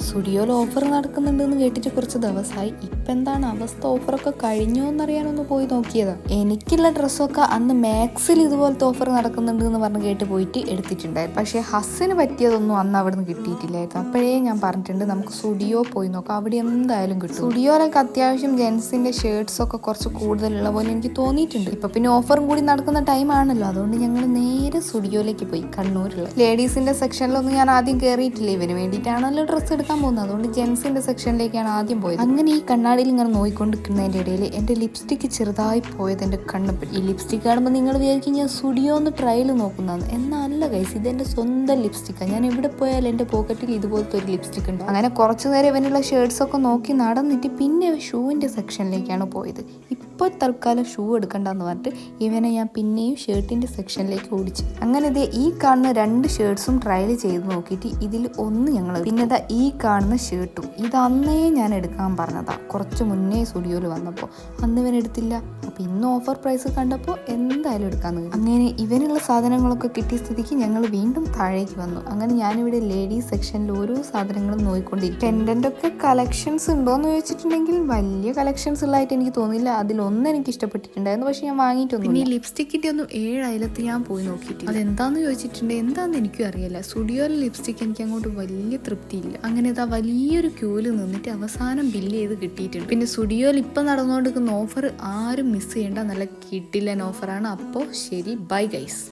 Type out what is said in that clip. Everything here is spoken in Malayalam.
സ്റ്റുഡിയോയിൽ ഓഫർ നടക്കുന്നുണ്ടെന്ന് കേട്ടിട്ട് കുറച്ച് ദിവസമായി. ഇപ്പം എന്താണ് അവസ്ഥ, ഓഫറൊക്കെ കഴിഞ്ഞോ എന്നറിയാനൊന്ന് പോയി നോക്കിയതാ. എനിക്കുള്ള ഡ്രസ്സൊക്കെ അന്ന് മാക്സിൽ ഇതുപോലത്തെ ഓഫർ നടക്കുന്നുണ്ട് എന്ന് പറഞ്ഞ് കേട്ട് പോയിട്ട് എടുത്തിട്ടുണ്ടായിരുന്നു. പക്ഷേ ഹസ്സിന് പറ്റിയതൊന്നും അന്ന് അവിടെ നിന്ന് കിട്ടിയിട്ടില്ലായിരുന്നു. അപ്പോഴേ ഞാൻ പറഞ്ഞിട്ടുണ്ട് നമുക്ക് സ്റ്റുഡിയോ പോയി നോക്കാം, അവിടെ എന്തായാലും കിട്ടും. സ്റ്റുഡിയോയിലൊക്കെ അത്യാവശ്യം ജെൻസിന്റെ ഷർട്ട്സൊക്കെ കുറച്ച് കൂടുതലുള്ള പോലെ എനിക്ക് തോന്നിയിട്ടുണ്ട്. ഇപ്പം പിന്നെ ഓഫറും കൂടി നടക്കുന്ന ടൈം ആണല്ലോ, അതുകൊണ്ട് ഞങ്ങൾ നേരെ സ്റ്റുഡിയോയിലേക്ക് പോയി. കണ്ണൂരുള്ള ലേഡീസിന്റെ സെക്ഷനിലൊന്നും ഞാൻ ആദ്യം കയറിയിട്ടില്ല, ഇവന് വേണ്ടിയിട്ടാണല്ലോ ഡ്രസ്സ് എടുക്കാൻ പോകുന്നത്. അതുകൊണ്ട് ജെൻസിന്റെ സെക്ഷനിലേക്കാണ് ആദ്യം പോയത്. അങ്ങനെ ഈ കണ്ണാടിയിൽ ഇങ്ങനെ നോക്കിക്കൊണ്ടിരിക്കുന്നതിന്റെ ഇടയിൽ എന്റെ ലിപ്സ്റ്റിക് ചെറുതായി പോയത് എന്റെ കണ്ണുപെട്ടു. ഈ ലിപ്സ്റ്റിക് കാണുമ്പോൾ നിങ്ങൾ വിചാരിക്കും ഞാൻ സ്റ്റുഡിയോ ഒന്ന് ട്രയൽ നോക്കുന്നതാണ്. എന്നല്ല ഗൈസ്, ഇതെന്റെ സ്വന്തം ലിപ്സ്റ്റിക്കാണ്. ഞാൻ എവിടെ പോയാലും എന്റെ പോക്കറ്റിൽ ഇതുപോലത്തെ ഒരു ലിപ്സ്റ്റിക് ഉണ്ട്. അങ്ങനെ കുറച്ചു നേരം ഇവനുള്ള ഷർട്ട്സ് ഒക്കെ നോക്കി നടന്നിട്ട് പിന്നെ ഷൂവിന്റെ സെക്ഷനിലേക്കാണ് പോയത്. ഇപ്പോൾ തൽക്കാലം ഷൂ എടുക്കണ്ടെന്ന് പറഞ്ഞിട്ട് ഇവനെ ഞാൻ പിന്നെയും ഷർട്ടിന്റെ സെക്ഷനിലേക്ക് ഓടിച്ചു. അങ്ങനെ ഈ കാണുന്ന 2 ഷർട്ട്സും ട്രയൽ ചെയ്ത് നോക്കിയിട്ട് ഇതിൽ ഒന്ന് ഞങ്ങൾ, പിന്നെ ഈ കാണുന്ന ഷർട്ടും ഇത് അന്നേ ഞാൻ എടുക്കാൻ പറഞ്ഞതാ, കുറച്ച് മുന്നേ സ്റ്റുഡിയോയിൽ വന്നപ്പോൾ. അന്ന് ഇവൻ എടുത്തില്ല. അപ്പോൾ ഇന്ന് ഓഫർ പ്രൈസ് കണ്ടപ്പോൾ എന്തായാലും എടുക്കാന്ന്. അങ്ങനെ ഇവനുള്ള സാധനങ്ങളൊക്കെ കിട്ടിയ സ്ഥിതിക്ക് ഞങ്ങൾ വീണ്ടും താഴേക്ക് വന്നു. അങ്ങനെ ഞാനിവിടെ ലേഡീസ് സെക്ഷനിൽ ഓരോ സാധനങ്ങളും നോക്കിക്കൊണ്ടിരിക്കും. ടെൻഡൻ്റൊക്കെ കളക്ഷൻസ് ഉണ്ടോയെന്ന് ചോദിച്ചിട്ടുണ്ടെങ്കിൽ വലിയ കളക്ഷൻസ് ഉള്ളതായിട്ട് എനിക്ക് തോന്നിയില്ല. അതിലൊന്നും എനിക്ക് ഇഷ്ടപ്പെട്ടിട്ടുണ്ടായിരുന്നു, പക്ഷെ ഞാൻ വാങ്ങിയിട്ടൊന്നും. പിന്നെ ഈ ലിപ്സ്റ്റിക്കിൻ്റെ ഒന്നും 7 അയലത്ത് ഞാൻ പോയി നോക്കിയിട്ടില്ല. അതെന്താന്ന് ചോദിച്ചിട്ടുണ്ടെങ്കിൽ എന്താണെന്ന് എനിക്കും അറിയില്ല. സ്റ്റുഡിയോയിലെ ലിപ്സ്റ്റിക് എനിക്ക് അങ്ങോട്ട് വലിയ തൃപ്തിയില്ല. അങ്ങനെ വലിയൊരു ക്യൂല് നിന്നിട്ട് അവസാനം ബില്ല് ചെയ്ത് കിട്ടിയിട്ടുണ്ട്. പിന്നെ സ്റ്റുഡിയോയിൽ ഇപ്പം നടന്നുകൊണ്ടിരിക്കുന്ന ഓഫർ ആരും മിസ് ചെയ്യേണ്ട, നല്ല കിടിലൻ ഓഫറാണ്. അപ്പോൾ ശരി, ബൈ ഗൈസ്.